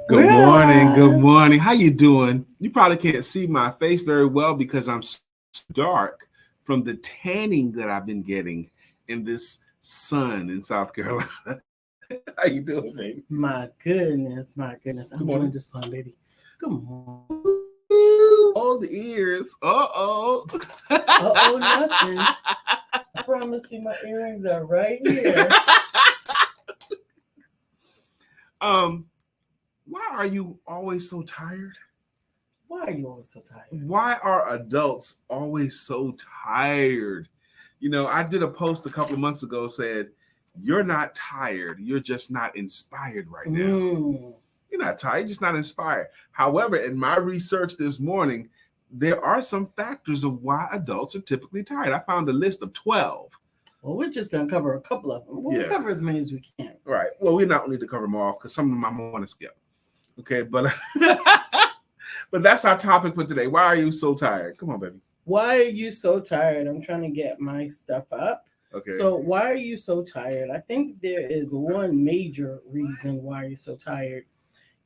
Good morning. Good morning. How you doing? You probably can't see my face very well because I'm dark from the tanning that I've been getting in this sun in South Carolina. How you doing, baby? My goodness. I'm doing just fine, baby. Good morning. All the ears. Uh-oh. Nothing. I promise you my earrings are right here. Why are you always so tired? Why are you always so tired? Why are adults always so tired? You know, I did a post a couple of months ago said, you're not tired. You're just not inspired right now. You're not tired, you're just not inspired. However, in my research this morning, there are some factors of why adults are typically tired. I found a list of 12. Well, we're just going to cover a couple of them. We'll cover as many as we can. Right. Well, we don't need to cover them all because some of them I want to skip. Okay, but but that's our topic for today. Why are you so tired? Come on, baby. Why are you so tired? I'm trying to get my stuff up. Okay. So why are you so tired? I think there is one major reason why you're so tired,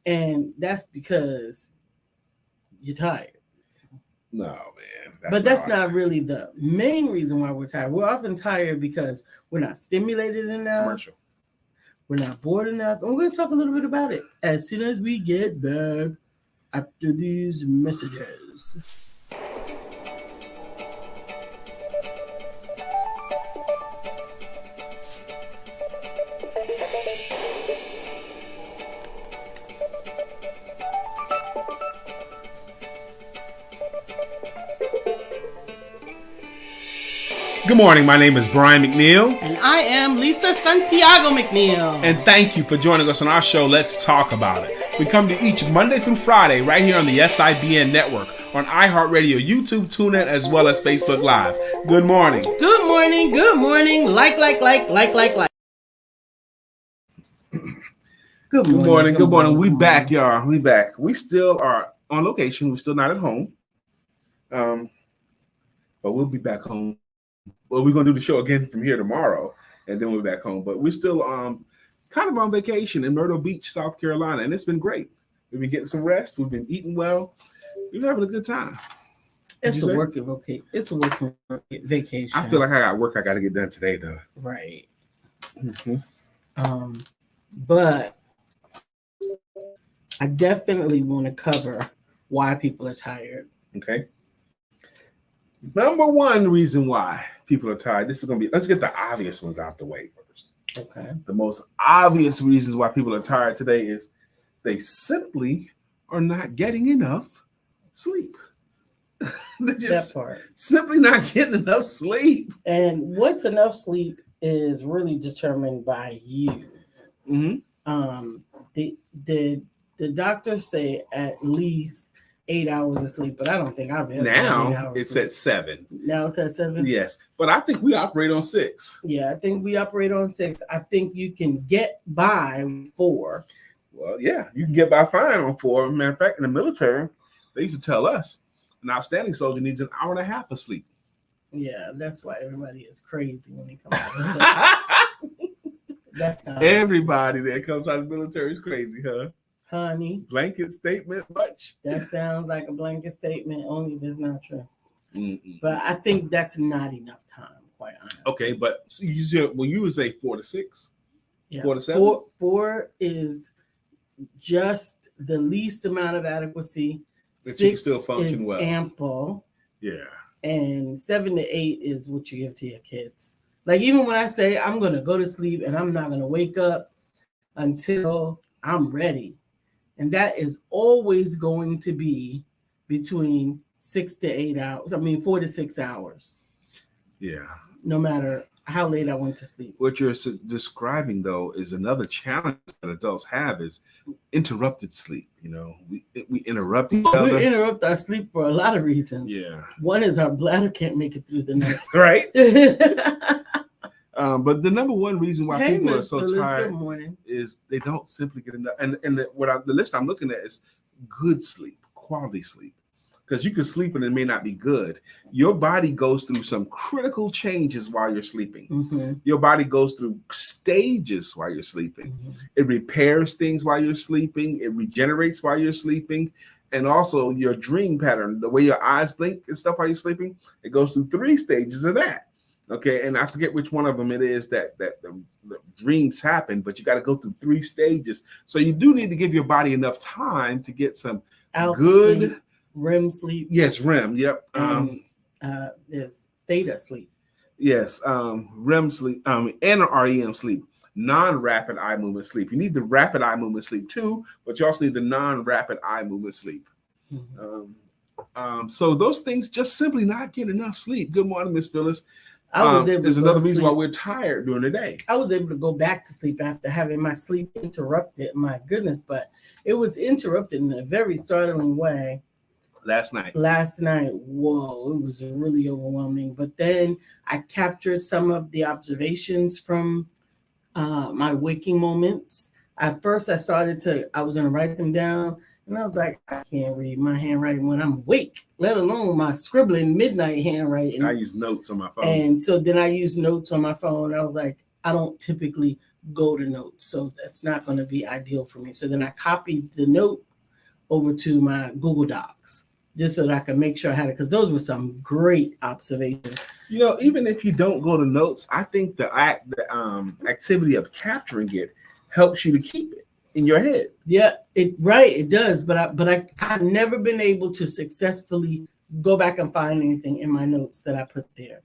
and that's because you're tired. No, man. But that's not really the main reason why we're tired. We're often tired because we're not stimulated enough. Commercial. We're not bored enough. And we're going to talk a little bit about it as soon as we get back after these messages. Good morning. My name is Brian McNeill. And I am Lisa Santiago McNeill. And thank you for joining us on our show, Let's Talk About It. We come to each Monday through Friday right here on the SIBN network, on iHeartRadio, YouTube, TuneIn, as well as Facebook Live. Good morning. Good morning. Good morning. Like. Good morning. Good morning. We back, y'all. We back. We still are on location. We're still not at home. But we'll be back home. Well, we're going to do the show again from here tomorrow, and then we'll be back home. But we're still kind of on vacation in Myrtle Beach, South Carolina, and it's been great. We've been getting some rest. We've been eating well. We've been having a good time. It's a working vacation. I feel like I got work I got to get done today, though. Right. But I definitely want to cover why people are tired. Okay. Number one reason why people are tired. This is going to be, let's get the obvious ones out the way first. Okay. The most obvious reasons why people are tired today is they simply are not getting enough sleep. They're just that part. Simply not getting enough sleep. And what's enough sleep is really determined by you. Mm-hmm. The doctors say at least 8 hours of sleep, but I don't think I've ever. Now it's at 7. Now it's at 7? Yes, but I think we operate on 6. Yeah, I think we operate on 6. I think you can get by 4. Well, yeah, you can get by fine on 4. Matter of fact, in the military, they used to tell us an outstanding soldier needs an hour and a half of sleep. Yeah, that's why everybody is crazy when they come out. That's not everybody that comes out of the military is crazy, huh? Honey. Blanket statement much? That sounds like a blanket statement, only if it's not true. Mm-mm. But I think that's not enough time, quite honestly. Okay, but so you would say 4 to 6? Yeah. 4 to 7? 4 is just the least amount of adequacy. But 6 you can still function is well. Ample. Yeah. And 7 to 8 is what you give to your kids. Like even when I say I'm going to go to sleep and I'm not going to wake up until I'm ready. And that is always going to be between 6 to 8 hours. 4 to 6 hours. Yeah. No matter how late I went to sleep. What you're describing, though, is another challenge that adults have is interrupted sleep. You know, we interrupt each other. We interrupt our sleep for a lot of reasons. Yeah. One is our bladder can't make it through the night. Right. But the number one reason why people are so tired is they don't simply get enough. And the list I'm looking at is good sleep, quality sleep. because you can sleep and it may not be good. Your body goes through some critical changes while you're sleeping. Mm-hmm. Your body goes through stages while you're sleeping. Mm-hmm. It repairs things while you're sleeping. It regenerates while you're sleeping. And also your dream pattern, the way your eyes blink and stuff while you're sleeping, it goes through 3 stages of that. Okay, and I forget which one of them it is that the dreams happen, but you got to go through 3 stages. So you do need to give your body enough time to get some Alpha good sleep, REM sleep. Yes, REM. Yep. There's theta sleep. Yes, REM sleep and REM sleep, non-rapid eye movement sleep. You need the rapid eye movement sleep too, but you also need the non-rapid eye movement sleep. Mm-hmm. So those things just simply not getting enough sleep. Good morning, Miss Phyllis. There's another reason why we're tired during the day. I was able to go back to sleep after having my sleep interrupted. My goodness, but it was interrupted in a very startling way. Last night, whoa, it was really overwhelming. But then I captured some of the observations from my waking moments. At first, I was going to write them down. And I was like, I can't read my handwriting when I'm awake, let alone my scribbling midnight handwriting. I use notes on my phone. And so then I use notes on my phone. I was like, I don't typically go to notes, so that's not going to be ideal for me. So then I copied the note over to my Google Docs just so that I could make sure I had it, because those were some great observations. You know, even if you don't go to notes, I think the activity of capturing it helps you to keep it in your head. Yeah, it does. But I've never been able to successfully go back and find anything in my notes that I put there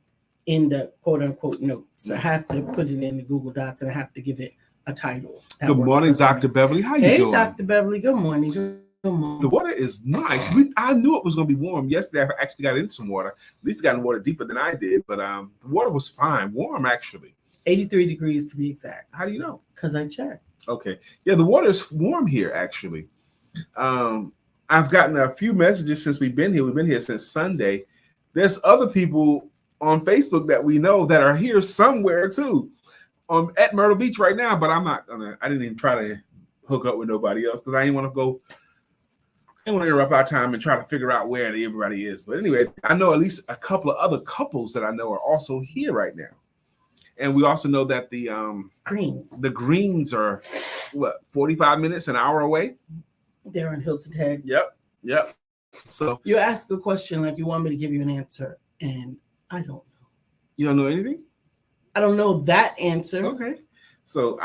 in the quote unquote notes. I have to put it in the Google Docs and I have to give it a title. Good morning, Dr. Beverly. How you doing? Hey, Dr. Beverly. Good morning. Good morning. The water is nice. I knew it was going to be warm. Yesterday, I actually got into some water. At least got in water deeper than I did. But the water was fine. Warm, actually. 83 degrees to be exact. How do you know? Because I checked. Okay. Yeah, the water is warm here, actually. I've gotten a few messages since we've been here. We've been here since Sunday. There's other people on Facebook that we know that are here somewhere, too. At Myrtle Beach right now, but I didn't even try to hook up with nobody else because I didn't want to interrupt our time and try to figure out where everybody is. But anyway, I know at least a couple of other couples that I know are also here right now. And we also know that the Greens are 45 minutes, an hour away. They're in Hilton Head. Yep. So you ask a question like you want me to give you an answer, and I don't know. You don't know anything? I don't know that answer. Okay. So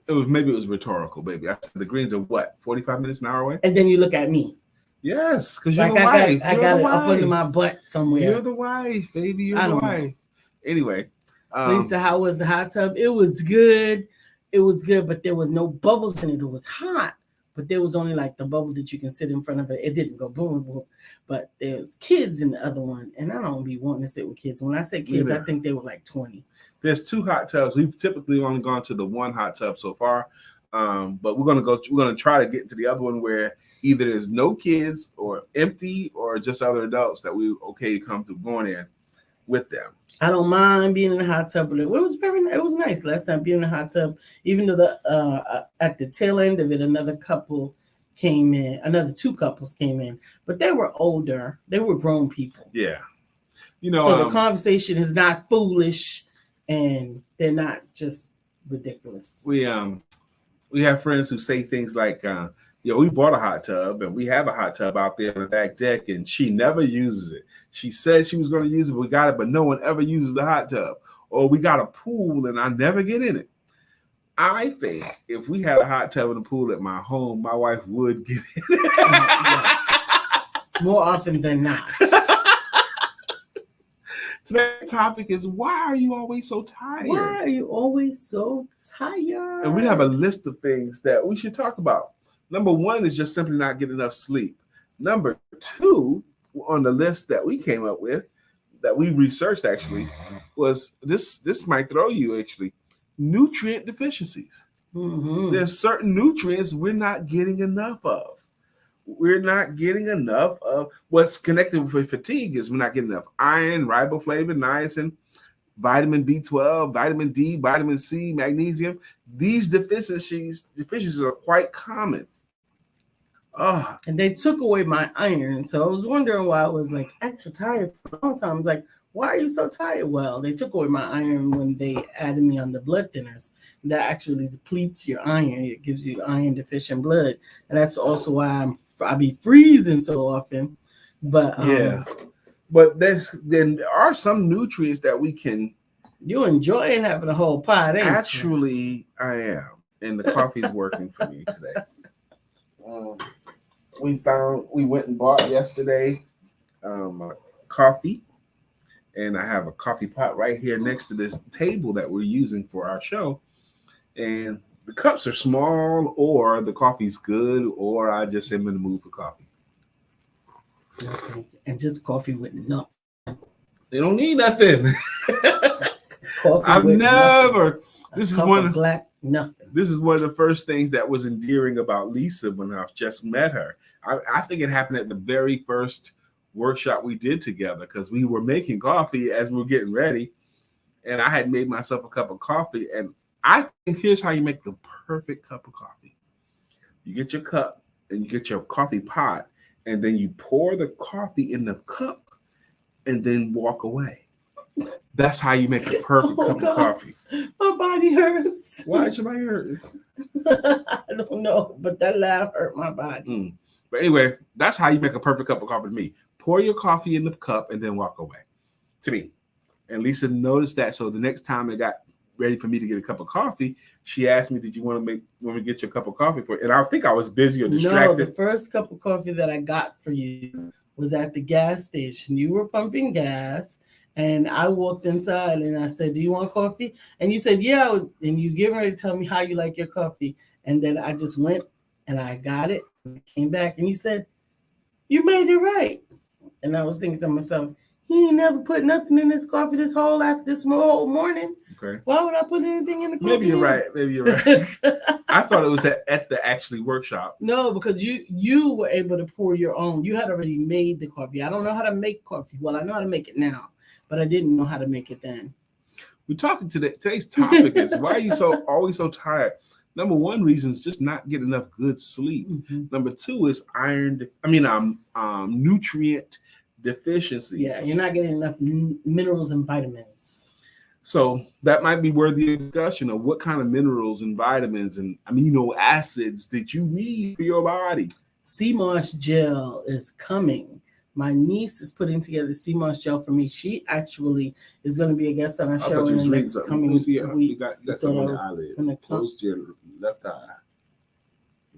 maybe it was rhetorical, baby. I said the Greens are 45 minutes, an hour away? And then you look at me. Yes, because you're the wife. I got it up under my butt somewhere. You're the wife, baby. You're the wife. Anyway. Lisa, how was the hot tub? It was good. But there was no bubbles in it. It was hot, but there was only like the bubbles that you can sit in front of it. It didn't go boom, boom. But there's kids in the other one, and I don't be wanting to sit with kids. When I say kids, I think they were like 20. There's 2 hot tubs. We've typically only gone to the 1 hot tub so far, but we're gonna try to get into the other one where either there's no kids or empty or just other adults that we come through going in with them. I don't mind being in the hot tub, but it was nice last time being in the hot tub. Even though at the tail end of it, another 2 couples came in, but they were older. They were grown people. Yeah, so the conversation is not foolish, and they're not just ridiculous. We have friends who say things like, we bought a hot tub and we have a hot tub out there on the back deck and she never uses it. She said she was going to use it, but we got it, but no one ever uses the hot tub. Or we got a pool and I never get in it. I think if we had a hot tub and a pool at my home, my wife would get in it. Yes. More often than not. Today's topic is, why are you always so tired? Why are you always so tired? And we have a list of things that we should talk about. Number 1 is just simply not getting enough sleep. Number 2 on the list that we came up with, that we researched actually, was this might throw you actually, nutrient deficiencies. Mm-hmm. There's certain nutrients we're not getting enough of. We're not getting enough of what's connected with fatigue is we're not getting enough iron, riboflavin, niacin, vitamin B12, vitamin D, vitamin C, magnesium. These deficiencies are quite common. Oh, And they took away my iron. So I was wondering why I was like extra tired for a long time. I was like, why are you so tired? Well, they took away my iron when they added me on the blood thinners. That actually depletes your iron. It gives you iron deficient blood. And that's also why I be freezing so often. But yeah. But then there are some nutrients that we can you enjoying having a whole pot, ain't actually. I am, and the coffee's working for me today. We went and bought yesterday coffee, and I have a coffee pot right here next to this table that we're using for our show. And the cups are small, or the coffee's good, or I just am in the mood for coffee. you? And just coffee with nothing. They don't need nothing. Coffee I've with never. nothing. This is Cup one of black nothing. This is one of the first things that was endearing about Lisa when I just met her. I think it happened at the very first workshop we did together, because we were making coffee as we were getting ready, and I had made myself a cup of coffee. And I think here's how you make the perfect cup of coffee. You get your cup and you get your coffee pot, and then you pour the coffee in the cup and then walk away. That's how you make the perfect cup of coffee. My body hurts. Why is your body hurt? I don't know, but that laugh hurt my body. But anyway, that's how you make a perfect cup of coffee to me. Pour your coffee in the cup and then walk away. To me. And Lisa noticed that. So the next time it got ready for me to get a cup of coffee, she asked me, "Did you want to get your cup of coffee for it?" And I think I was busy or distracted. No, the first cup of coffee that I got for you was at the gas station. You were pumping gas. And I walked inside and I said, "Do you want coffee?" And you said, "Yeah." And you get ready to tell me how you like your coffee. And then I just went and I got it. And I came back and you said, "You made it right." And I was thinking to myself, he ain't never put nothing in his coffee this whole morning. Okay. Why would I put anything in the coffee? Maybe you're right. I thought it was at the actually workshop. No, because you were able to pour your own. You had already made the coffee. I don't know how to make coffee. Well, I know how to make it now, but I didn't know how to make it then. We're talking today's topic is why are you always so tired? Number one reason is just not getting enough good sleep. Mm-hmm. Number two is nutrient deficiencies. Yeah, you're not getting enough minerals and vitamins. So that might be worthy of discussion of what kind of minerals and vitamins and amino acids that you need for your body. Sea moss gel is coming. My niece is putting together sea moss gel for me. She actually is going to be a guest on our show in the next coming week. You got something on your eyelid. Close to your left eye.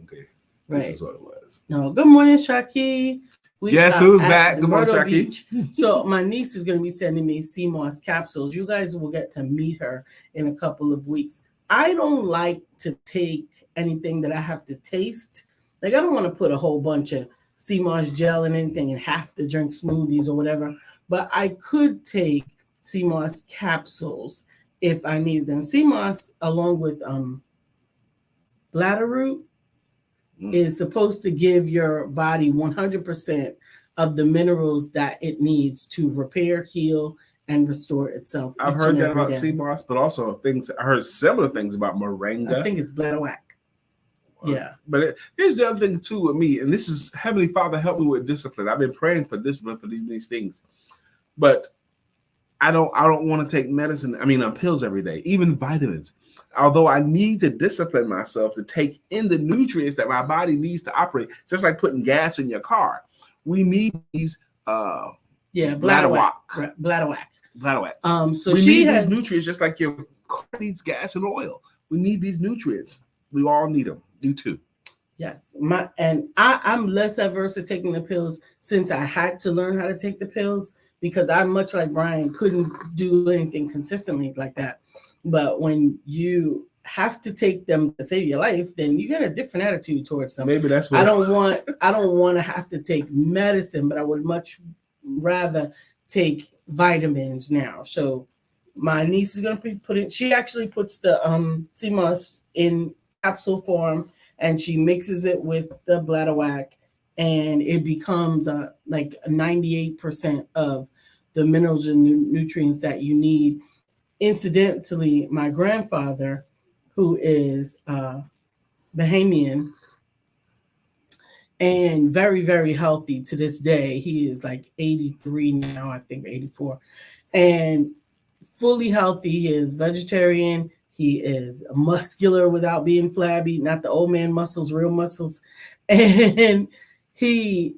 Okay. This is what it was. No. Good morning, Shaki. Yes, who's back? Good morning, Shaki. So my niece is going to be sending me sea moss capsules. You guys will get to meet her in a couple of weeks. I don't like to take anything that I have to taste. Like, I don't want to put a whole bunch of sea moss gel in anything and have to drink smoothies or whatever. But I could take sea moss capsules if I needed them. Sea moss, along with bladder root, is supposed to give your body 100% of the minerals that it needs to repair, heal, and restore itself. I've heard that about sea moss, but also I heard similar things about moringa. I think it's bladderwhack. Yeah. But here's the other thing too with me, and this is Heavenly Father, help me with discipline. I've been praying for discipline for these things, but I don't want to take medicine. Pills every day, even vitamins. Although I need to discipline myself to take in the nutrients that my body needs to operate, just like putting gas in your car. We need these bladderwhack. So we need these nutrients just like your car needs gas and oil. We need these nutrients. We all need them. You too. Yes. I'm less averse to taking the pills since I had to learn how to take the pills, because I'm much like Brian, couldn't do anything consistently like that. But when you have to take them to save your life, then you get a different attitude towards them. Maybe that's what I don't want to have to take medicine, but I would much rather take vitamins now. So my niece is going to she actually puts the sea moss in capsule form, and she mixes it with the bladderwhack, and it becomes like 98% of the minerals and nutrients that you need. Incidentally, my grandfather, who is Bahamian, and very, very healthy to this day. He is like 83 now, I think 84, and fully healthy. He is vegetarian. He is muscular without being flabby, not the old man muscles, real muscles. And he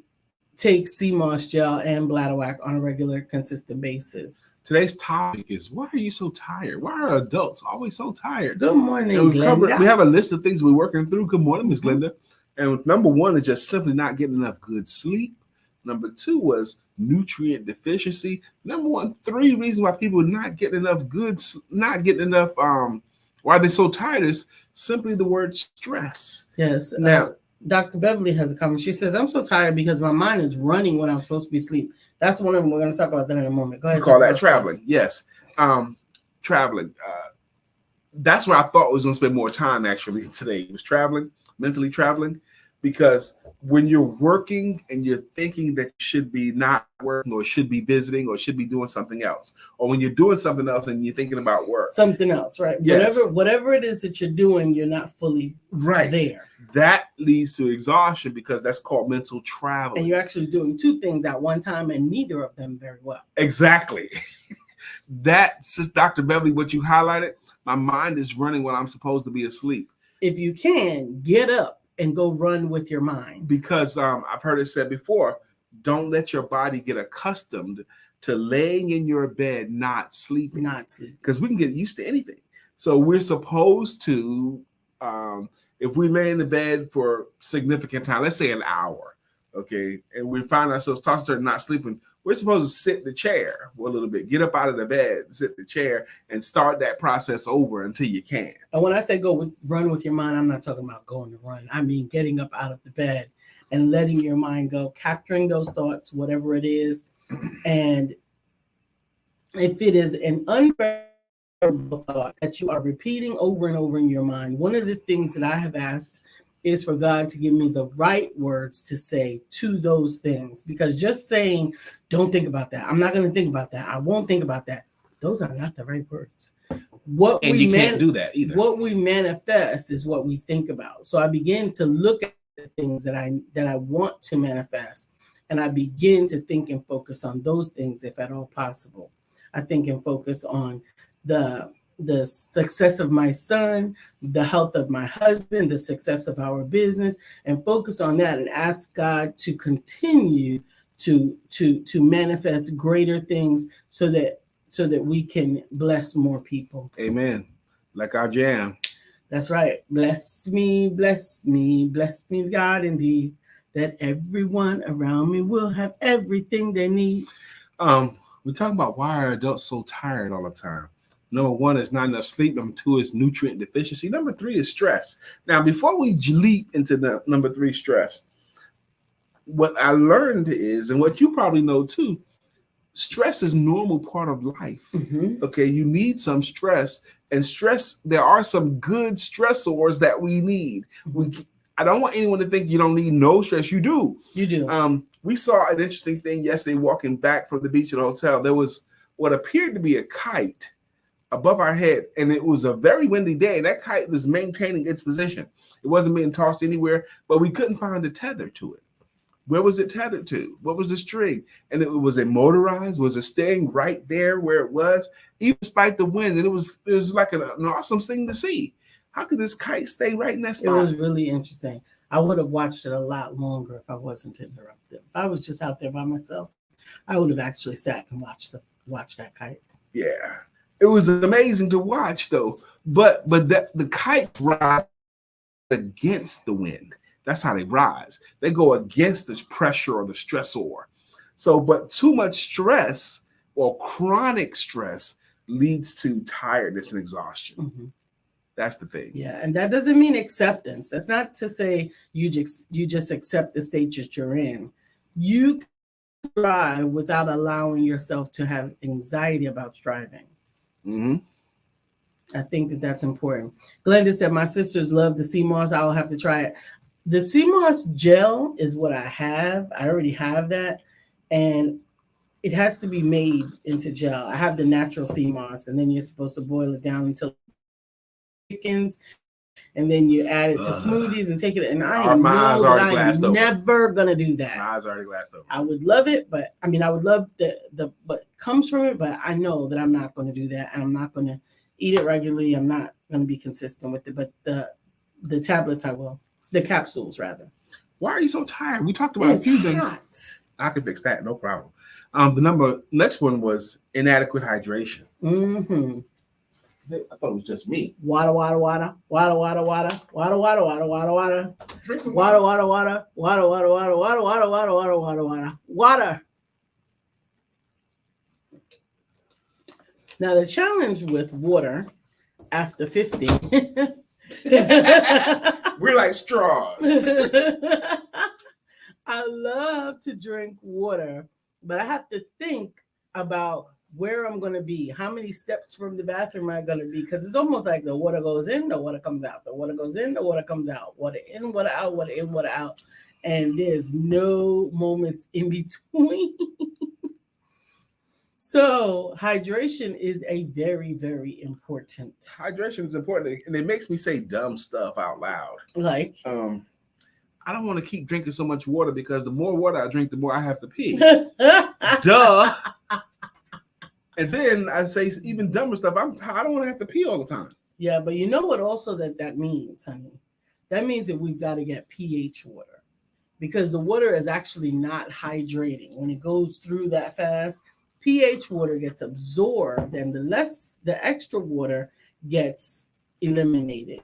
takes sea moss gel and bladder wax on a regular, consistent basis. Today's topic is, why are you so tired? Why are adults always so tired? Good morning, And we Glenda. have a list of things we're working through. Good morning, Ms. Glenda. And number one is just simply not getting enough good sleep. Number two was nutrient deficiency. Number one, 3 reasons why people are not getting enough why they're so tired is simply the word stress. Yes. Now, Dr. Beverly has a comment. She says, I'm so tired because my mind is running when I'm supposed to be asleep. That's one of them. We're going to talk about that in a moment. Go ahead. You call that traveling. Yes. Traveling. That's where I thought I was going to spend more time actually today. It was traveling, mentally traveling, because when you're working and you're thinking that you should be not working or should be visiting or should be doing something else, or when you're doing something else and you're thinking about work. Something else, right? Yes. Whatever it is that you're doing, you're not fully there. That leads to exhaustion because that's called mental travel. And you're actually doing 2 things at one time and neither of them very well. Exactly. That's Dr. Beverly, what you highlighted. My mind is running when I'm supposed to be asleep. If you can, get up and go run with your mind. Because I've heard it said before, don't let your body get accustomed to laying in your bed not sleeping. Because we can get used to anything. So we're supposed to, if we lay in the bed for significant time, let's say an hour, okay, and we find ourselves tossed and not sleeping, we're supposed to sit in the chair for a little bit, get up out of the bed, sit in the chair, and start that process over until you can. And when I say run with your mind, I'm not talking about going to run. I mean getting up out of the bed and letting your mind go, capturing those thoughts, whatever it is. And if it is an unbearable thought that you are repeating over and over in your mind, one of the things that I have asked is for God to give me the right words to say to those things. Because just saying, don't think about that, I'm not going to think about that, I won't think about that, those are not the right words. You can't do that either. What we manifest is what we think about. So I begin to look at the things that I want to manifest, and I begin to think and focus on those things if at all possible. I think and focus on the success of my son, the health of my husband, the success of our business, and focus on that and ask God to continue to manifest greater things so that we can bless more people. Amen. Like our jam. That's right. Bless me, God, indeed, that everyone around me will have everything they need. We talk about why are adults so tired all the time. Number 1 is not enough sleep. Number 2 is nutrient deficiency. Number 3 is stress. Now, before we leap into the number 3, stress, what I learned is, and what you probably know too, stress is normal part of life. Mm-hmm. Okay, you need some stress, and stress, there are some good stressors that we need. I don't want anyone to think you don't need no stress. You do. You do. We saw an interesting thing yesterday walking back from the beach at the hotel. There was what appeared to be a kite above our head, and it was a very windy day, and that kite was maintaining its position. It wasn't being tossed anywhere, but we couldn't find a tether to it. Where was it tethered to? What was the string? And was it motorized? Was it staying right there where it was, even despite the wind? And it was like an awesome thing to see. How could this kite stay right in that spot? It was really interesting. I would have watched it a lot longer if I wasn't interrupted. If I was just out there by myself, I would have actually sat and watched that kite. Yeah. It was amazing to watch, though. But the kite rides against the wind. That's how they rise. They go against the pressure or the stressor. So, but too much stress or chronic stress leads to tiredness and exhaustion. Mm-hmm. That's the thing. Yeah, and that doesn't mean acceptance. That's not to say you just accept the state that you're in. You can strive without allowing yourself to have anxiety about striving. Mm-hmm. I think that's important. Glenda said, my sisters love the sea moss. I'll have to try it. The sea moss gel is what I have. I already have that. And it has to be made into gel. I have the natural sea moss, and then you're supposed to boil it down until it thickens. and then you add it to smoothies and take it. And I My eyes know that already I glassed am over. never gonna do that. My eyes already glassed over. I would love it, but I mean, I would love the what comes from it, but I know that I'm not going to do that, and I'm not going to eat it regularly. I'm not going to be consistent with it. But the tablets, I will. The capsules, rather. Why are you so tired? We talked about a few things. I can fix that, no problem. The next one was inadequate hydration. Mm-hmm. I thought it was just me. Water, water, water, water, water, water, water, water, water, water, water. Drink some water, water, water, water, water, water, water, water, water, water, water, water, water. Now the challenge with water after 50. We're like straws. I love to drink water, but I have to think about where I'm going to be, how many steps from the bathroom am I going to be, because it's almost like the water goes in, the water comes out, the water goes in, the water comes out, water in, water out, water in, water out, and there's no moments in between. So hydration is a very, very important. Hydration is important, and it makes me say dumb stuff out loud. Like, I don't want to keep drinking so much water because the more water I drink, the more I have to pee. Duh. And then I say even dumber stuff. I don't want to have to pee all the time. Yeah, but you know what also that means, honey? That means that we've got to get pH water, because the water is actually not hydrating. When it goes through that fast, pH water gets absorbed, and the extra water gets eliminated.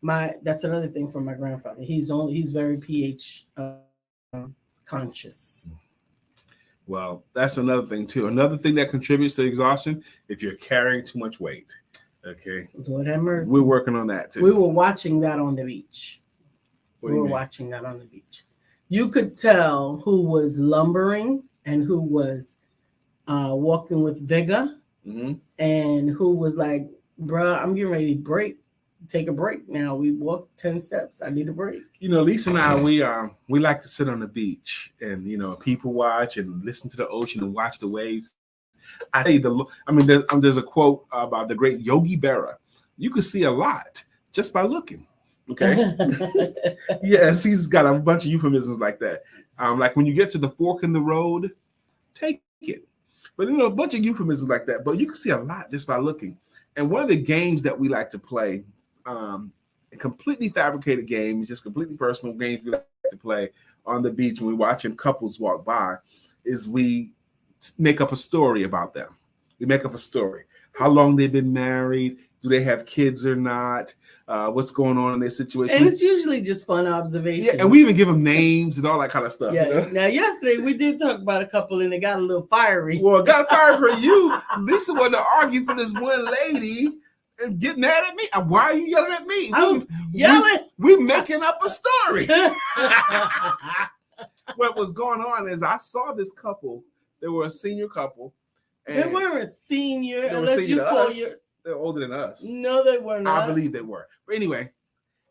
That's another thing from my grandfather. He's very pH conscious. Well, that's another thing too. Another thing that contributes to exhaustion, if you're carrying too much weight. Okay. Lord have mercy. We're working on that too. We were watching that on the beach. Watching that on the beach. You could tell who was lumbering and who was walking with vigor, and who was like, bruh, I'm getting ready to take a break now. We walked 10 steps. I need a break. You know, Lisa and I, we like to sit on the beach and, people watch and listen to the ocean and watch the waves. I tell you, there's a quote about the great Yogi Berra. You can see a lot just by looking. Okay. Yes, he's got a bunch of euphemisms like that. Like when you get to the fork in the road, take it. But a bunch of euphemisms like that. But you can see a lot just by looking. And one of the games that we like to play, a completely fabricated game, just completely personal games we like to play on the beach when we're watching couples walk by, is we make up a story about them. We make up a story. How long they've been married? Do they have kids or not? What's going on in their situation? And it's usually just fun observation. Yeah, and we even give them names and all that kind of stuff. Yeah. Now, yesterday we did talk about a couple and it got a little fiery. Well, it got fired for you. Lisa wanted to argue for this one lady and get mad at me. Why are you yelling at me? I was yelling. We're making up a story. What was going on is I saw this couple. They were a senior couple. And they weren't senior. They were senior to us. They're older than us. No, they were not. I believe they were. But anyway,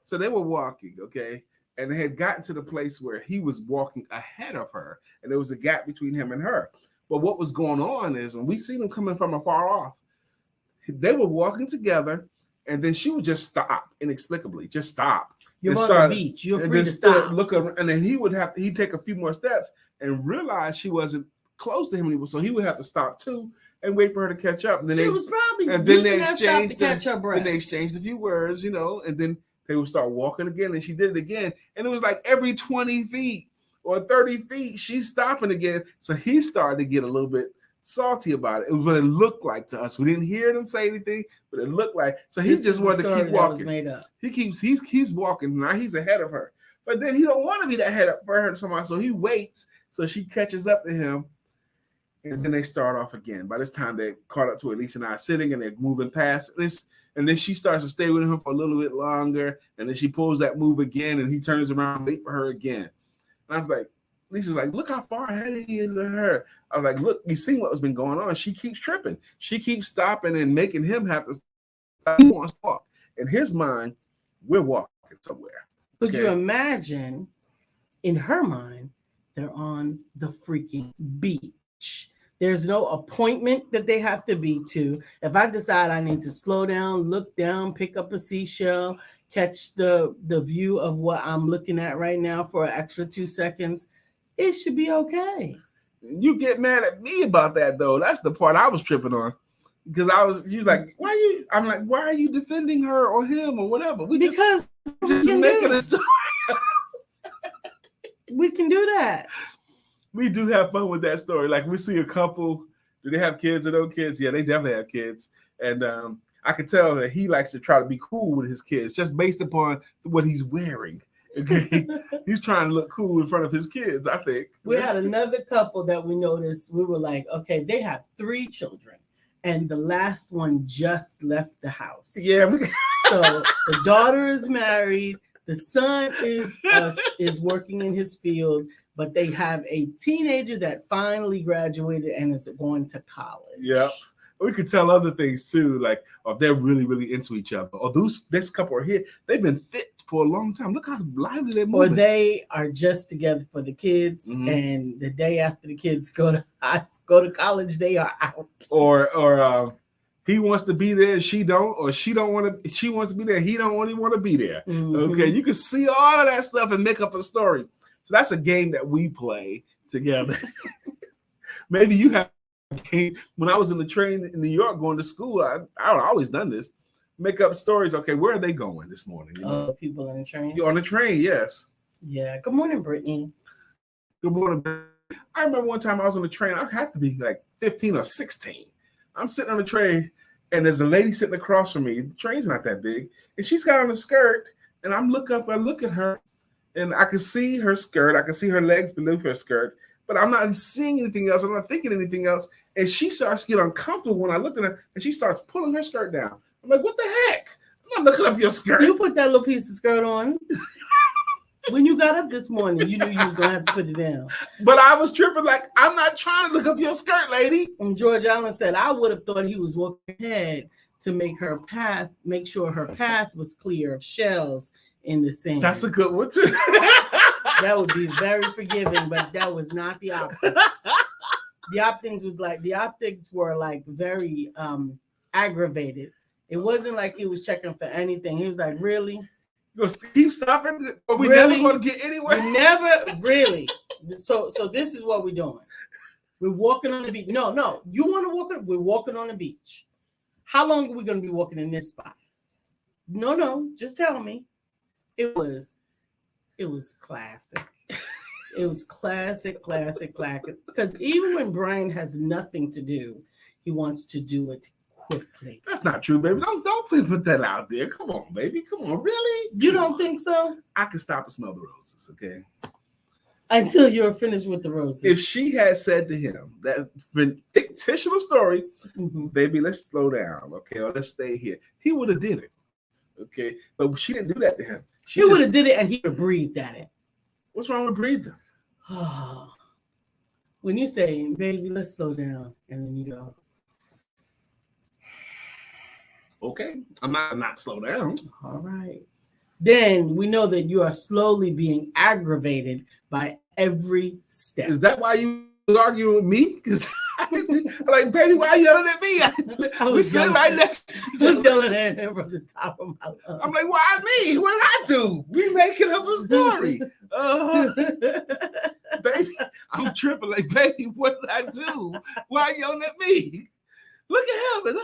so they were walking, okay? And they had gotten to the place where he was walking ahead of her, and there was a gap between him and her. But what was going on is, when we seen them coming from afar off, they were walking together, and then she would just stop inexplicably, just stop. You're on the beach. You're free to stop. Look around, and then he'd take a few more steps and realize she wasn't close to him anymore, so he would have to stop too and wait for her to catch up. And then they exchanged a few words, and then they would start walking again, and she did it again, and it was like every 20 feet or 30 feet, she's stopping again. So he started to get a little bit salty about it. It was what it looked like to us. We didn't hear them say anything, but it looked like. So he just wanted to keep walking. He's walking now. He's ahead of her, but then he don't want to be that head up for her somehow. So he waits so she catches up to him, and then they start off again. By this time, they caught up to Elise and I sitting, and they're moving past this. And then she starts to stay with him for a little bit longer, and then she pulls that move again, and he turns around and wait for her again. And I was like, Lisa's like, look how far ahead he is of her. I was like, look, you see what's been going on. She keeps tripping. She keeps stopping and making him have to stop. He wants to walk. In his mind, we're walking somewhere. Could you imagine, in her mind, they're on the freaking beach. There's no appointment that they have to be to. If I decide I need to slow down, look down, pick up a seashell, catch the view of what I'm looking at right now for an extra 2 seconds, it should be okay. You get mad at me about that though. That's the part I was tripping on. Because he was like, I'm like, why are you defending her or him or whatever? Because just making a story. We can do that. We do have fun with that story. Like we see a couple, do they have kids or no kids? Yeah, they definitely have kids. And I can tell that he likes to try to be cool with his kids just based upon what he's wearing. Okay. He's trying to look cool in front of his kids, I think. We had another couple that we noticed. We were like, okay, they have 3 children. And the last one just left the house. Yeah. So the daughter is married. The son is working in his field, but they have a teenager that finally graduated and is going to college. Yeah. We could tell other things too, like if they're really, really into each other. Or this couple are here, they've been fit for a long time. Look how lively they're moving. Or they are just together for the kids, and the day after the kids go to college, they are out. Or he wants to be there, and she don't, or she wants to be there, he don't only want to be there. Okay, you can see all of that stuff and make up a story. So that's a game that we play together. Maybe you have a game. When I was in the train in New York going to school, I always done this. Make up stories. Okay, where are they going this morning? You know? People on the train. You're on the train, yes. Yeah. Good morning, Brittany. Good morning. I remember one time I was on the train. I have to be like 15 or 16. I'm sitting on the train, and there's a lady sitting across from me. The train's not that big, and she's got on a skirt. And I look at her, and I can see her skirt. I can see her legs below her skirt, but I'm not seeing anything else. I'm not thinking anything else. And she starts to get uncomfortable when I look at her, and she starts pulling her skirt down. I'm like, what the heck? I'm not looking up your skirt. You put that little piece of skirt on. When you got up this morning, you knew you was going to have to put it down. But I was tripping like, I'm not trying to look up your skirt, lady. And George Allen said, I would have thought he was walking ahead to make sure her path was clear of shells in the sand. That's a good one, too. That would be very forgiving, but that was not the optics. The optics were like very aggravated. It wasn't like he was checking for anything. He was like, really? Go keep stopping? Or we really? Never going to get anywhere? We never, really. So this is what we're doing. We're walking on the beach. No, you want to walk on? We're walking on the beach. How long are we going to be walking in this spot? No, just tell me. It was classic. It was classic. Because even when Brian has nothing to do, he wants to do it quickly. That's not true, baby. Don't put that out there. Come on, baby. Come on, really? You don't think so? I can stop and smell the roses, okay? Until you're finished with the roses. If she had said to him that fictional story, baby, let's slow down, okay? Or let's stay here. He would have did it, okay? But she didn't do that to him. She would have did it, and he would have breathed at it. What's wrong with breathing? When you say, baby, let's slow down, and then you go, okay, I'm not slow down. All right. Then we know that you are slowly being aggravated by every step. Is that why you was arguing with me? Because I'm like, baby, why are you yelling at me? I was sitting right next to you. I was yelling at him from the top of my lungs. I'm like, why me? What did I do? We making up a story. Baby, I'm tripping. Like, baby, what did I do? Why are you yelling at me? Look at him.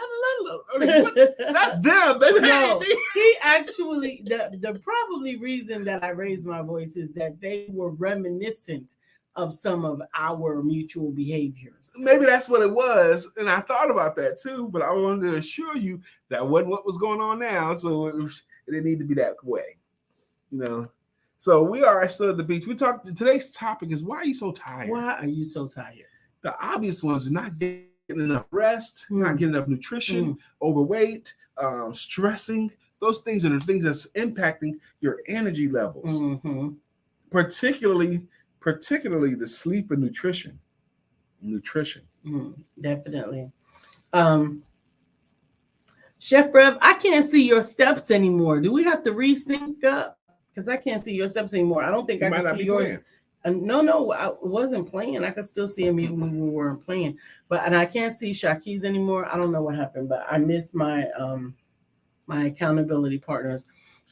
That's them, baby. No, he actually, the probably reason that I raised my voice is that they were reminiscent of some of our mutual behaviors. Maybe that's what it was. And I thought about that too, but I wanted to assure you that wasn't what was going on now. So it didn't need to be that way, you know. So we are still at the beach. Today's topic is, why are you so tired? Why are you so tired? The obvious ones is not getting enough rest, not getting enough nutrition, overweight, stressing. Those things are the things that's impacting your energy levels, particularly the sleep and nutrition. Definitely. Chef Rev, I can't see your steps anymore. Do we have to resync up? Because I can't see your steps anymore. I don't think I can see yours. No, I wasn't playing. I could still see him even when we weren't playing. And I can't see Shaquille anymore. I don't know what happened, but I missed my my accountability partners.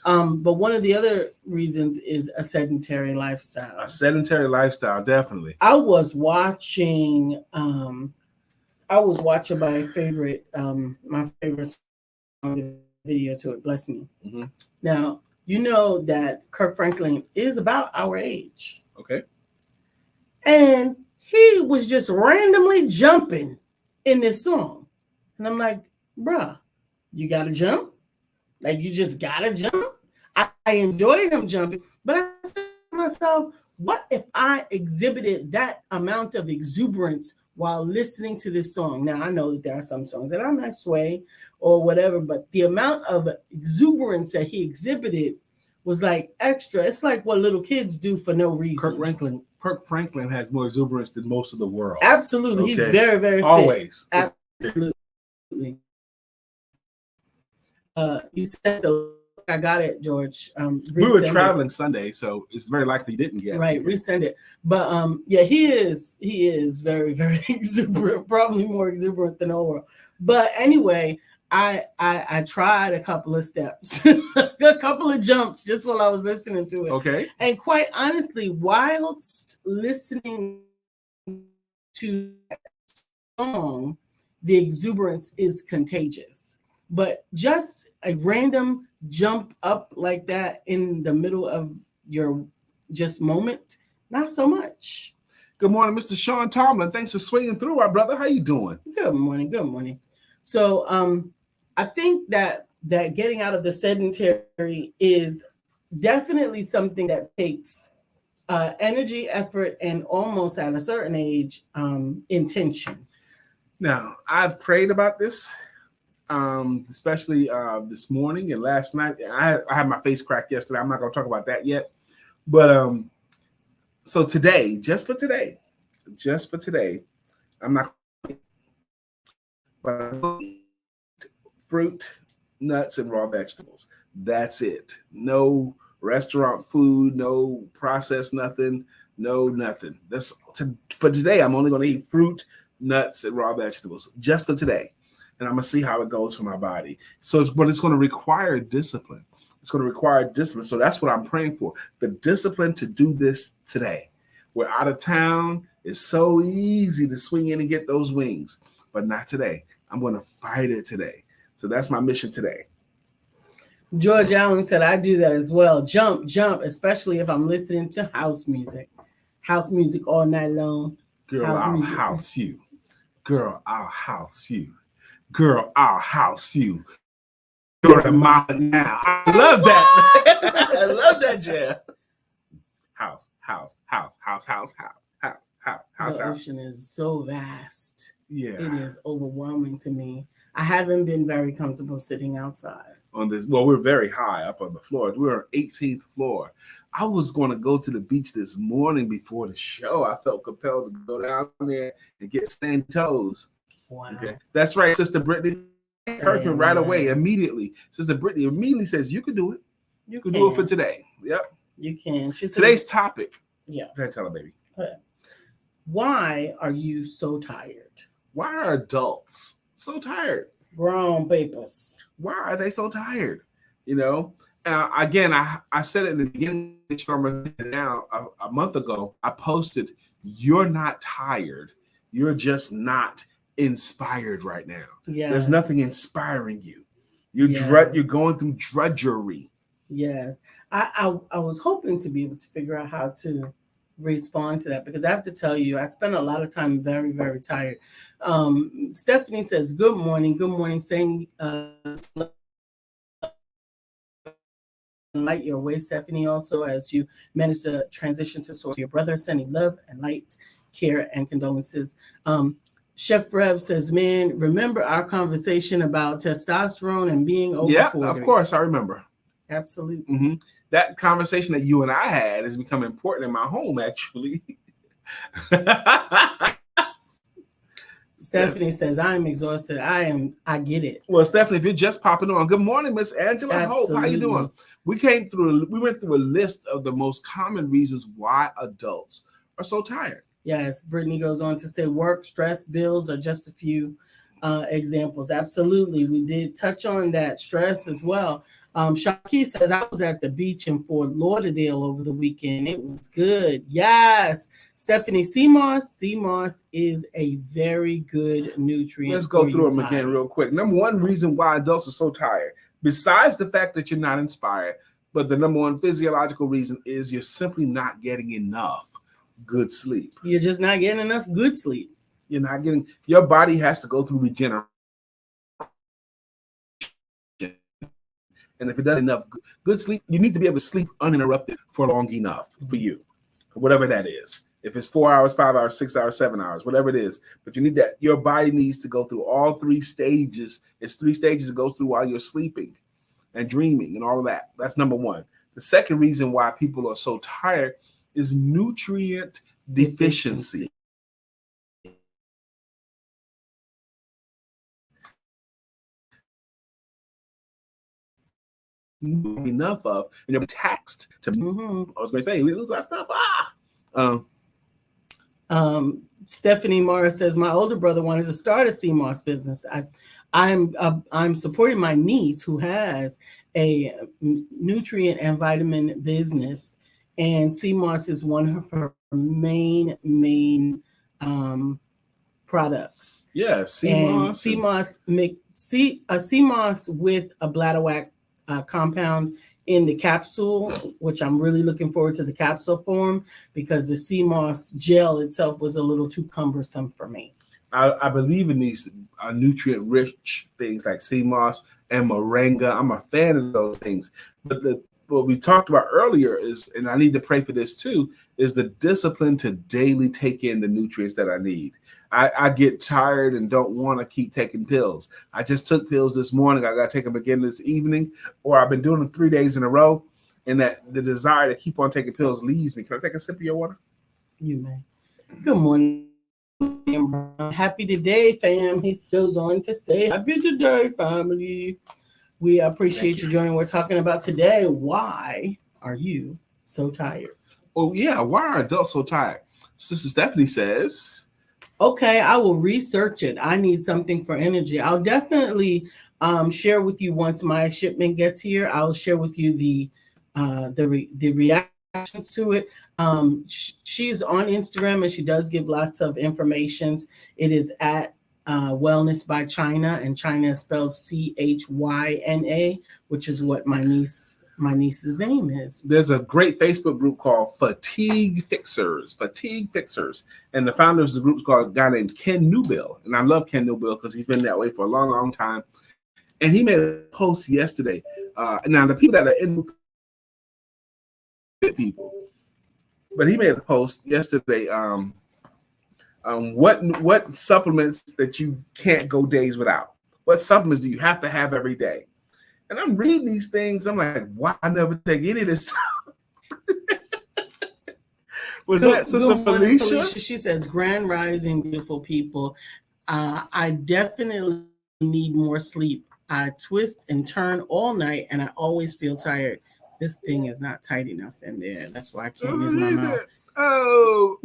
But one of the other reasons is a sedentary lifestyle. A sedentary lifestyle, definitely. I was watching my favorite song video to it, Bless Me. Mm-hmm. Now, you know that Kirk Franklin is about our age. Okay. And he was just randomly jumping in this song. And I'm like, bruh, you gotta jump? Like, you just gotta jump? I enjoyed him jumping, but I said to myself, what if I exhibited that amount of exuberance while listening to this song? Now, I know that there are some songs that I might sway or whatever, but the amount of exuberance that he exhibited was like extra. It's like what little kids do for no reason. Kirk Franklin has more exuberance than most of the world. Absolutely. Okay. He's very, very fit. Always. Absolutely. You said I got it, George. We were traveling Sunday, so it's very likely you didn't get it. Right, resend it. But yeah, he is very, very exuberant, probably more exuberant than the whole world. But anyway, I tried a couple of steps, a couple of jumps just while I was listening to it. Okay. And quite honestly, whilst listening to that song, the exuberance is contagious. But just a random jump up like that in the middle of your just moment, not so much. Good morning, Mr. Sean Tomlin. Thanks for swinging through, our brother. How you doing? Good morning. Good morning. So I think that getting out of the sedentary is definitely something that takes energy, effort, and almost at a certain age, intention. Now, I've prayed about this. Especially this morning and last night. I had my face cracked yesterday. I'm not going to talk about that yet. But so today, just for today, I'm not but fruit, nuts, and raw vegetables. That's it. No restaurant food, no processed nothing, no nothing. For today, I'm only going to eat fruit, nuts, and raw vegetables just for today. And I'm going to see how it goes for my body. But it's going to require discipline. It's going to require discipline. So that's what I'm praying for. The discipline to do this today. We're out of town. It's so easy to swing in and get those wings, but not today. I'm going to fight it today. So that's my mission today. George Allen said, I do that as well. Jump, especially if I'm listening to house music. House music all night long. Girl, I'll house you. Girl, I'll house you. Girl, I'll house you. You're a mile now. I love that. I love that jam. House. The ocean is so vast. Yeah. It is overwhelming to me. I haven't been very comfortable sitting outside. On this, well, we're very high up on the floor. We're on 18th floor. I was going to go to the beach this morning before the show. I felt compelled to go down there and get sand toes. Wow. Okay. That's right, Sister Brittany. Kirkman right away, immediately. Sister Brittany immediately says, you can do it. You can do it for today. Yep. You can. Today's topic. Yeah. Go ahead, tell her, baby. Why are you so tired? Why are adults so tired? Grown papers. Why are they so tired? You know, again, I said it in the beginning of the show now, a month ago, I posted, you're not tired. You're just not inspired right now. Yes. There's nothing inspiring you. You're going through drudgery. Yes. I was hoping to be able to figure out how to respond to that, because I have to tell you, I spent a lot of time very, very tired. Stephanie says, good morning, saying light your way, Stephanie, also as you manage to transition to source your brother, sending love and light, care, and condolences. Chef Rev says, man, remember our conversation about testosterone and being over 40? Yeah, of course, I remember. Absolutely. Mm-hmm. That conversation that you and I had has become important in my home, actually. Stephanie says, I'm exhausted. I get it. Well, Stephanie, if you're just popping on, good morning, Miss Angela. Absolutely. Hope, how you doing? We went through a list of the most common reasons why adults are so tired. Yes, Brittany goes on to say work, stress, bills are just a few examples. Absolutely. We did touch on that stress as well. Shaki says, I was at the beach in Fort Lauderdale over the weekend. It was good. Yes. Stephanie, sea moss is a very good nutrient. Let's go through them again real quick. Number one reason why adults are so tired, besides the fact that you're not inspired, but the number one physiological reason is you're simply not getting enough good sleep. You're just not getting enough good sleep. You're not getting, your body has to go through regeneration. And if it doesn't enough good sleep, you need to be able to sleep uninterrupted for long enough for you, whatever that is. If it's 4 hours, 5 hours, 6 hours, 7 hours, whatever it is, but you need that. Your body needs to go through all three stages. It's 3 stages it goes through while you're sleeping and dreaming and all of that. That's number one. The second reason why people are so tired is nutrient deficiency. Enough of, and you're taxed to. I was going to say, we lose our stuff. Stephanie Morris says, my older brother wanted to start a sea moss business. I'm supporting my niece who has a nutrient and vitamin business, and sea moss is one of her main products. Yeah, sea moss with a bladderwrack compound in the capsule, which I'm really looking forward to the capsule form, because the sea moss gel itself was a little too cumbersome for me. I believe in these nutrient-rich things like sea moss and moringa. I'm a fan of those things. But what we talked about earlier is, and I need to pray for this too, is the discipline to daily take in the nutrients that I need. I get tired and don't want to keep taking pills. I just took pills this morning. I got to take them again this evening, or I've been doing them 3 days in a row, and that the desire to keep on taking pills leaves me. Can I take a sip of your water? You may. Good morning. Happy today, fam. He goes on to say, happy today, family. We appreciate you joining. We're talking about today, why are you so tired? Oh, yeah. Why are adults so tired? Sister Stephanie says, okay, I will research it. I need something for energy. I'll definitely share with you once my shipment gets here. I'll share with you the reactions to it. She's on Instagram and she does give lots of information. It is at Wellness by China, and China is spelled CHYNA, which is what my niece's name is. There's a great Facebook group called Fatigue Fixers, and the founder of the group is called a guy named Ken Newbill, and I love Ken Newbill because he's been that way for a long, long time. And he made a post yesterday. Now the people that are in people, but he made a post yesterday. What supplements that you can't go days without? What supplements do you have to have every day? And I'm reading these things. I'm like, why I never take any of this stuff? That Sister Felicia? She says, Grand Rising, beautiful people. I definitely need more sleep. I twist and turn all night, and I always feel tired. This thing is not tight enough in there. That's why I can't use my mouth. Oh.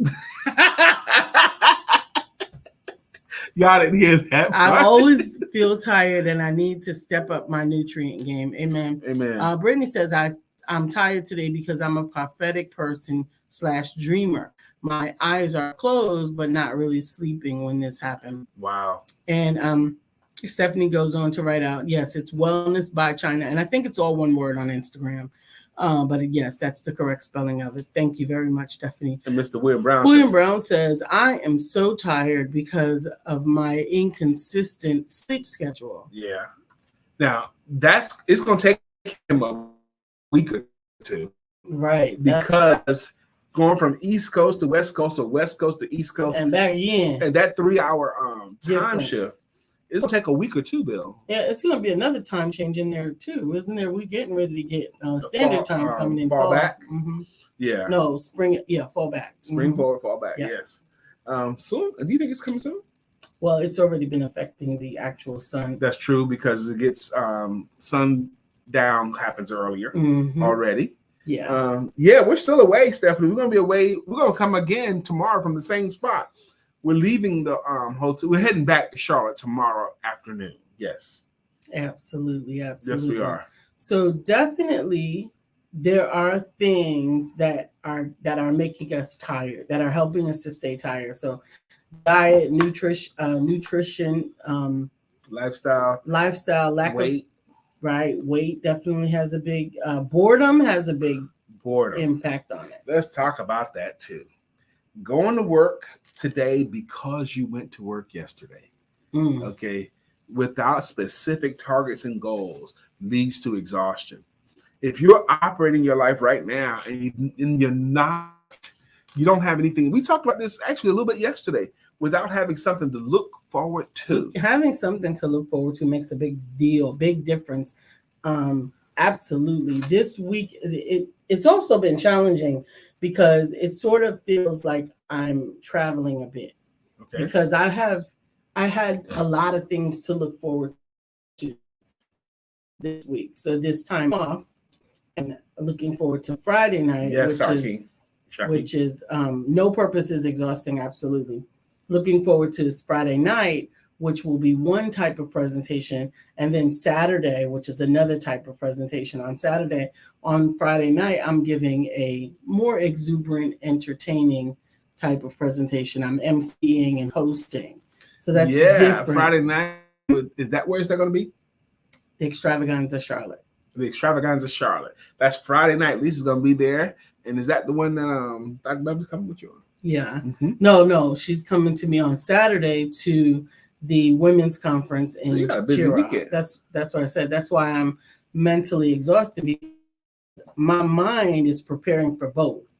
Y'all didn't hear that. I always feel tired, and I need to step up my nutrient game. Amen. Amen. Brittany says, I'm tired today because I'm a prophetic person / dreamer. My eyes are closed, but not really sleeping when this happened. Wow. And Stephanie goes on to write out, yes, it's Wellness by China. And I think it's all one word on Instagram. But yes, that's the correct spelling of it. Thank you very much, Stephanie. And Mr. William Brown. Brown says, I am so tired because of my inconsistent sleep schedule. Yeah. Now it's going to take him a week or two. Right. Because going from East Coast to West Coast or West Coast to East Coast and back in, and that 3-hour time shift, it's gonna take a week or two, Bill. Yeah, it's gonna be another time change in there too, isn't there? We're getting ready to get standard time coming in. Fall back. Mm-hmm. Yeah. No, spring. Yeah, fall back. Spring forward, fall back. Yeah. Yes. Soon. Do you think it's coming soon? Well, it's already been affecting the actual sun. That's true because it gets sundown happens earlier already. Yeah. We're still away, Stephanie. We're gonna be away. We're gonna come again tomorrow from the same spot. We're leaving the hotel. We're heading back to Charlotte tomorrow afternoon. Yes. Absolutely. Yes, we are. So definitely there are things that are making us tired, that are helping us to stay tired. So diet, nutrition, Lifestyle, lifestyle, lack of weight, right weight definitely has a big boredom has a big boredom. impact on it. Let's talk about that too. Going to work today because you went to work yesterday. Okay, without specific targets and goals leads to exhaustion. If you're operating your life right now and you don't have anything. We talked about this actually a little bit yesterday. Without having something to look forward to, having something to look forward to makes a big difference. Absolutely. This week it's also been challenging because it sort of feels like I'm traveling a bit. Okay. Because I had a lot of things to look forward to this week. So this time off, and looking forward to Friday night, yes, which is no purpose is exhausting. Absolutely. Looking forward to this Friday night, which will be one type of presentation, and then Saturday, which is another type of presentation. On Friday night, I'm giving a more exuberant, entertaining type of presentation. I'm emceeing and hosting. So that's different. Friday night, is that where is that going to be? The Extravaganza Charlotte. The Extravaganza Charlotte. That's Friday night. Lisa's going to be there. And is that the one that Dr. Beverly's coming with you on? Yeah. Mm-hmm. No, she's coming to me on Saturday to the women's conference in so you got a busy weekend. That's what I said. That's why I'm mentally exhausted, because my mind is preparing for both.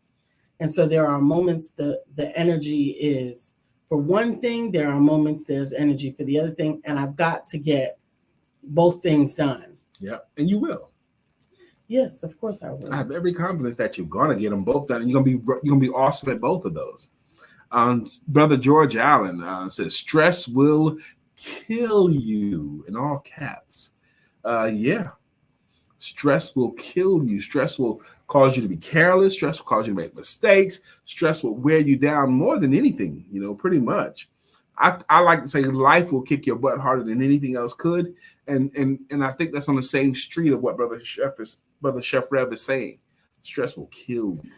And so there are moments the energy is for one thing, there are moments there's energy for the other thing, and I've got to get both things done. Yeah, and you will. Yes, of course I will. I have every confidence that you're gonna get them both done, and you're gonna be awesome at both of those. Brother George Allen says stress will kill you, in all caps. Yeah, stress will kill you. Stress will cause you to be careless. Stress will cause you to make mistakes. Stress will wear you down more than anything. Pretty much. I like to say life will kick your butt harder than anything else could, and I think that's on the same street of what Brother Chef Rev is saying. Stress will kill you.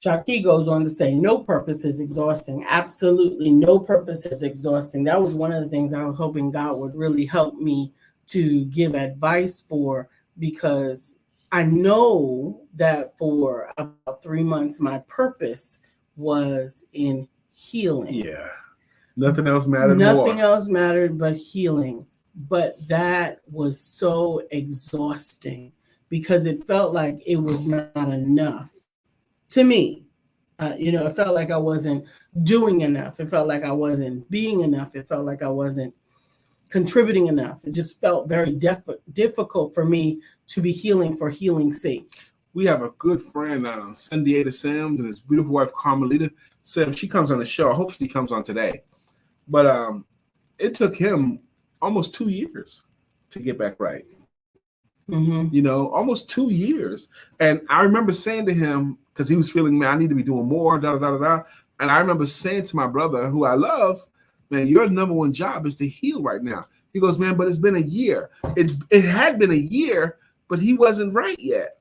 Shaki goes on to say, no purpose is exhausting. Absolutely, no purpose is exhausting. That was one of the things I was hoping God would really help me to give advice for, because I know that for about 3 months, my purpose was in healing. Yeah. Nothing else mattered Nothing else mattered but healing. But that was so exhausting because it felt like it was not enough to me. It felt like I wasn't doing enough. It felt like I wasn't being enough. It felt like I wasn't contributing enough. It just felt very difficult for me to be healing for healing's sake. We have a good friend, Santiago Sims, and his beautiful wife, Carmelita Sims. She comes on the show. I hope she comes on today. But it took him almost 2 years to get back right. Mm-hmm. Almost 2 years. And I remember saying to him, because he was feeling, man, I need to be doing more, da, da, da, da. And I remember saying to my brother, who I love, man, your number one job is to heal right now. He goes, man, but it's been a year. It had been a year, but he wasn't right yet,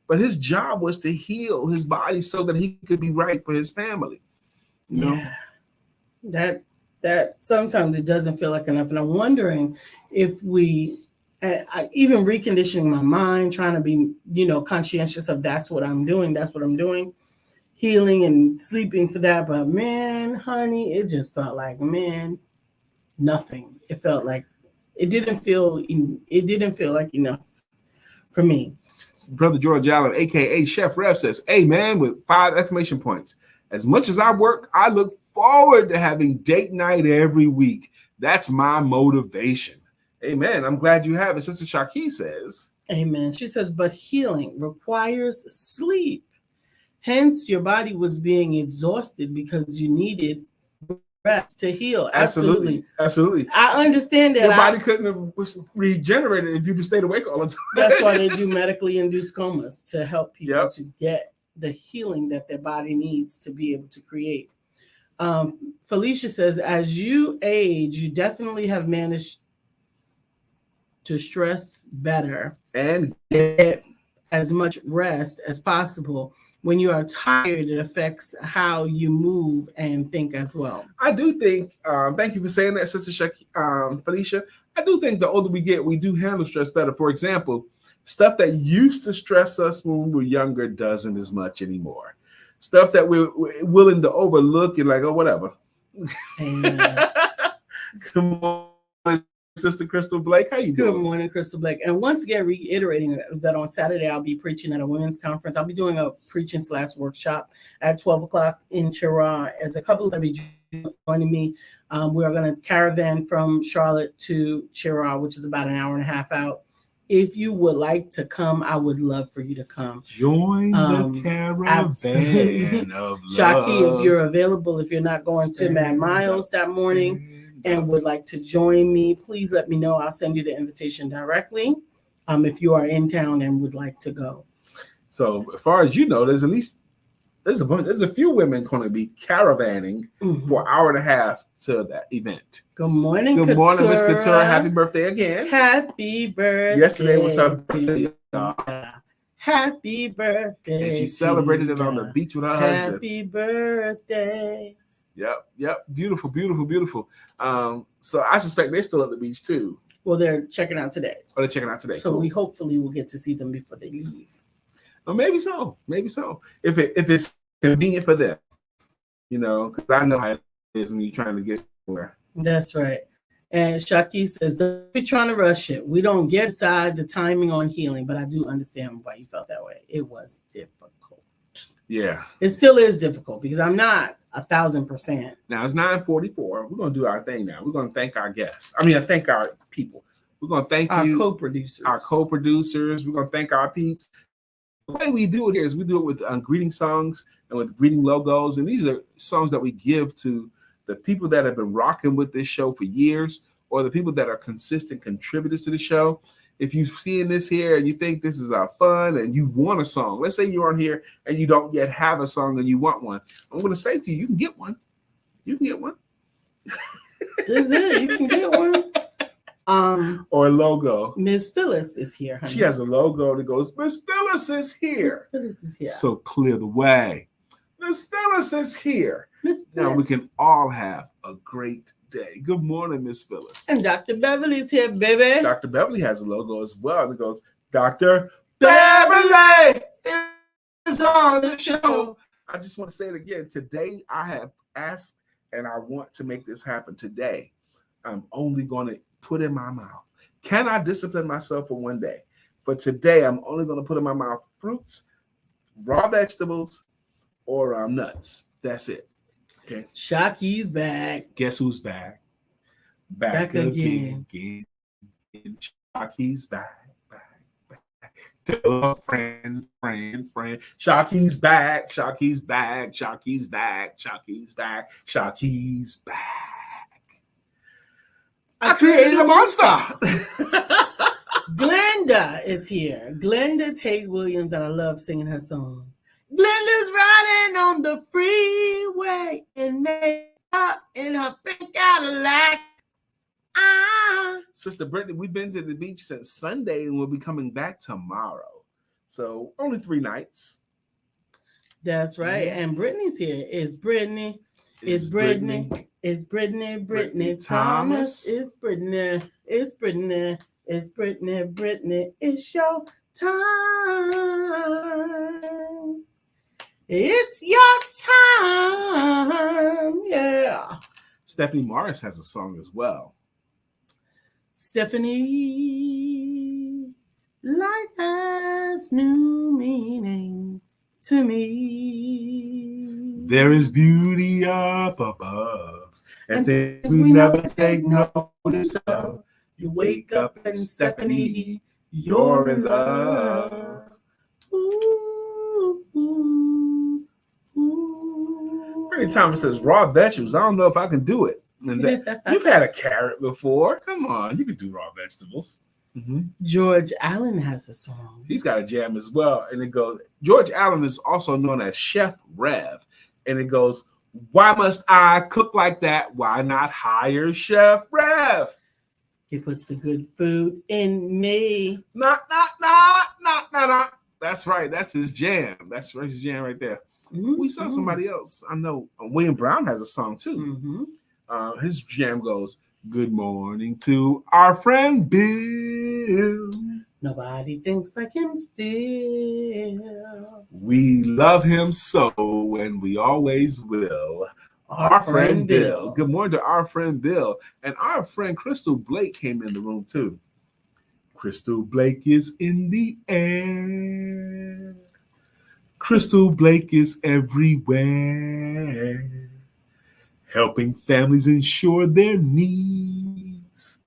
But his job was to heal his body so that he could be right for his family. Yeah. That sometimes it doesn't feel like enough. And I'm wondering if even reconditioning my mind, trying to be, conscientious of that's what I'm doing, healing and sleeping for that. But man, honey, it just felt like, nothing. It felt like it didn't feel like enough for me. Brother George Allen, aka Chef Rev, says, "Amen," with 5 exclamation points. As much as I work, I look forward to having date night every week. That's my motivation. Amen. I'm glad you have it. Sister Shaki says, amen. She says, but healing requires sleep. Hence, your body was being exhausted because you needed rest to heal. Absolutely. I understand that. Your body couldn't have regenerated if you just stayed awake all the time. That's why they do medically induced comas, to help people to get the healing that their body needs to be able to create. Felicia says, as you age, you definitely have managed to stress better and get as much rest as possible. When you are tired, it affects how you move and think as well. I do think, thank you for saying that, Sister Felicia. I do think the older we get, we do handle stress better. For example, stuff that used to stress us when we were younger doesn't as much anymore. Stuff that we're willing to overlook and like, oh, whatever. Good morning, Sister Crystal Blake. How you doing? Good morning, Crystal Blake. And once again, reiterating that on Saturday, I'll be preaching at a women's conference. I'll be doing a preaching / workshop at 12 o'clock in Chirag. As a couple that be joining me, we are going to caravan from Charlotte to Chirag, which is about an hour and a half out. If you would like to come, I would love for you to come. Join the caravan of love. Shaki, if you're available, if you're not going to Mad Miles that morning and would like to join me, please let me know. I'll send you the invitation directly if you are in town and would like to go. So as far as you know, there's a few women going to be caravanning for an hour and a half to that event. Good morning, Good morning, Miss Couture. Happy birthday again. Happy birthday. Yesterday was her birthday. Happy birthday. And she celebrated it on the beach with her husband. Happy birthday. Yep. Beautiful. So I suspect they're still at the beach too. Well, they're checking out today. Oh, they're checking out today. So cool. we hopefully will get to see them before they leave. Or maybe so. If it's convenient for them, because I know how it is when you're trying to get somewhere. That's right. And Shaki says, don't be trying to rush it. We don't get inside the timing on healing, but I do understand why you felt that way. It was difficult. Yeah. It still is difficult because I'm not 1,000%. Now it's 9:44. We're going to do our thing now. We're going to thank our guests. Thank our people. We're going to thank our you. co-producers. Our co-producers. We're going to thank our peeps. The way we do it here is we do it with greeting songs and with greeting logos. And these are songs that we give to the people that have been rocking with this show for years or the people that are consistent contributors to the show. If you've seen this here and you think this is fun and you want a song, let's say you're on here and you don't yet have a song and you want one. I'm going to say to you, you can get one. That's it. You can get one. Or a logo. Miss Phyllis is here, honey. She has a logo that goes, Miss Phyllis is here. Miss Phyllis is here. So clear the way. Miss Phyllis is here. Miss Phyllis. Now we can all have a great day. Good morning, Miss Phyllis. And Dr. Beverly's here, baby. Dr. Beverly has a logo as well. And it goes, Dr. Beverly is on the show. I just want to say it again. Today I have asked and I want to make this happen today. I'm only going to put in my mouth. Can I discipline myself for one day? But today I'm only going to put in my mouth fruits, raw vegetables, or nuts. That's it. Okay. Shaki's back. Guess who's back? Back again. Shaki's back. Tell a friend. Shaki's back. Shaki's back. I created a monster. Glenda is here. Glenda Tate Williams, and I love singing her song. Glenda's riding on the freeway and made up in her pink Cadillac. Sister Brittany, we've been to the beach since Sunday and we'll be coming back tomorrow. So only 3 nights. That's right. And Brittany's here. It's Brittany. It's Brittany. It's Brittany. Brittany Thomas. It's Brittany. It's Brittany. It's Brittany. Brittany. It's your time. It's your time. Yeah. Stephanie Morris has a song as well. Stephanie, life has new meaning to me. There is beauty up above, and things we never take notice of. You wake up and Stephanie, you're in love. Brittany Thomas says raw vegetables. I don't know if I can do it. And you've had a carrot before. Come on, you can do raw vegetables. Mm-hmm. George Allen has a song. He's got a jam as well. And it goes, George Allen is also known as Chef Rev. And it goes, why must I cook like that? Why not hire Chef Rev? He puts the good food in me. Nah. That's right. That's his jam. That's his jam right there. We saw somebody else. I know William Brown has a song too. His jam goes, "Good morning to our friend Bill. Nobody thinks like him still. We love him so, and we always will. Our friend Bill." Good morning to our friend Bill. And our friend Crystal Blake came in the room too. Crystal Blake is in the air. Crystal Blake is everywhere, helping families ensure their needs.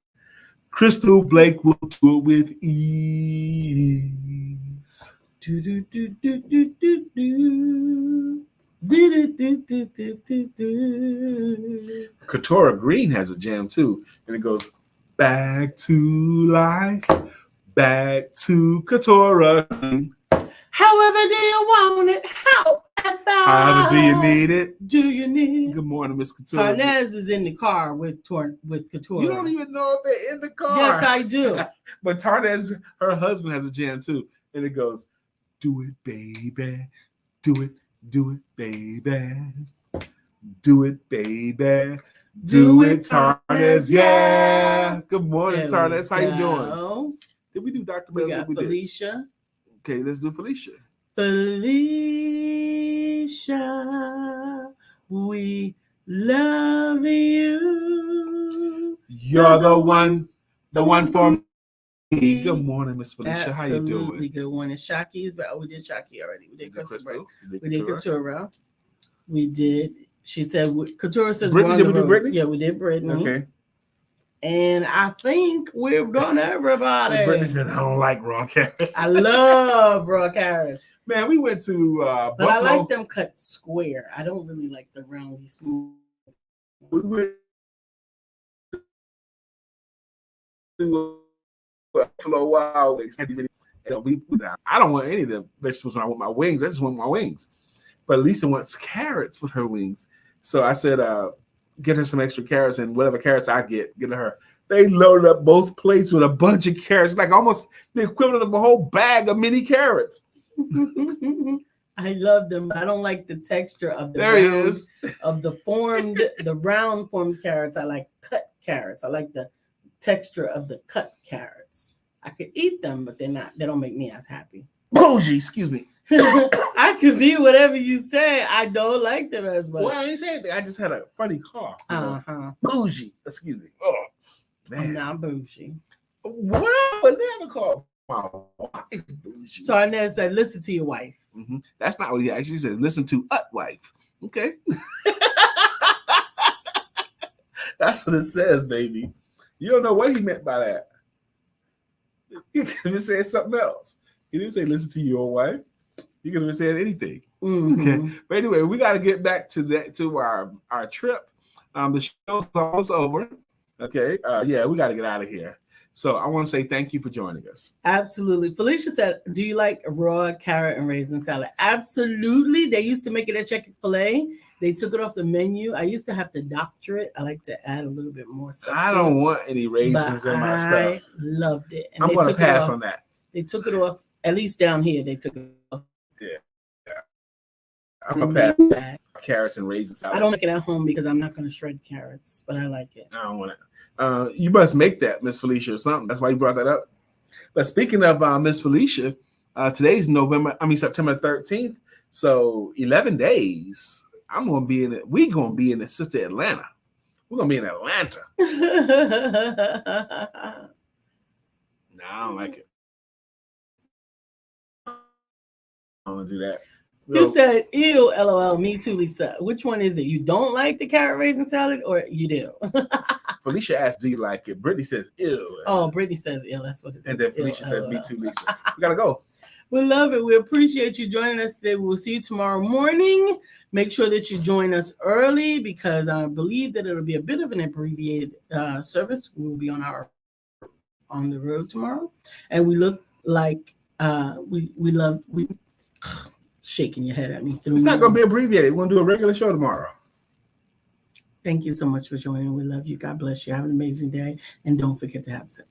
Crystal Blake will do it with ease. Do, do, do, do, do, do, do. Do, do, do, do, do, do. Katora Green has a jam too, and it goes, "Back to life, back to Katora. However do you want it? However do you need it? Do you need it?" Good morning, Miss Katora. Tarnez is in the car with Katora. You don't even know if they're in the car. Yes, I do. But Tarnez, her husband, has a jam too, and it goes, "Do it, baby, do it, baby, do it, baby, do it, Tarnez, yeah." Good morning, Tarnez. How you doing? Did we do Dr. We got Felicia. Okay, let's do Felicia. Felicia, we love you. You're the one for me. Good morning, Miss Felicia. How you doing? Absolutely good morning. Shaki, but we did Shaki already. We did Crystal. We did Katura. We did. She said Katura says Brittany. Did we do Brittany? Yeah, we did Brittany. Okay. And I think we've done everybody. Brittany said, "I don't like raw carrots." I love raw carrots. Man, we went to but Buffalo. I like them cut square. I don't really like the roundy smooth. We went to Buffalo Wild Wings. I don't want any of the vegetables when I want my wings. I just want my wings. But Lisa wants carrots with her wings. So I said, get her some extra carrots, and whatever carrots I get to her. They loaded up both plates with a bunch of carrots, like almost the equivalent of a whole bag of mini carrots. I love them. I don't like the texture of the the round formed carrots. I like cut carrots. I like the texture of the cut carrots. I could eat them, but they don't make me as happy. Bougie, excuse me. I could be whatever you say. I don't like them as much. Well, I didn't say anything. I just had a funny cough. Bougie, excuse me. Oh, man. I'm not bougie. Well, I would never call my wife bougie. So Arnett said, "Listen to your wife." Mm-hmm. That's not what he actually says. Listen to wife. Okay. That's what it says, baby. You don't know what he meant by that. He could have said something else. He didn't say listen to your wife. He could have said anything. Mm-hmm. Okay. But anyway, we got to get back to our trip. The show's almost over. Okay. Yeah, we got to get out of here. So I want to say thank you for joining us. Absolutely. Felicia said, "Do you like raw carrot and raisin salad?" Absolutely. They used to make it at Chick-fil-A. They took it off the menu. I used to have to doctor it. I like to add a little bit more stuff. I don't want any raisins in my stuff. I loved it. And I'm going to pass on that. They took it off, at least down here, they took it off. Yeah. I'm going to pass carrots and raisin salad. I don't make it at home because I'm not going to shred carrots, but I like it. I don't want it. You must make that, Miss Felicia, or something. That's why you brought that up. But speaking of Miss Felicia, today's September 13th. So 11 days. We're going to be in the sister Atlanta. We're going to be in Atlanta. No, I don't like it. I don't want to do that. You said, ew, LOL, me too, Lisa. Which one is it? You don't like the carrot raisin salad or you do? Felicia asked, do you like it? Brittany says, ew. Oh, Brittany says, ew, that's what it is. And then Felicia says, me too, Lisa. We got to go. We love it. We appreciate you joining us today. We'll see you tomorrow morning. Make sure that you join us early because I believe that it'll be a bit of an abbreviated service. We'll be on the road tomorrow. And we look like we shaking your head at me. It's not going to be abbreviated. We're going to do a regular show tomorrow. Thank you so much for joining. We love you. God bless you. Have an amazing day. And don't forget to have sex.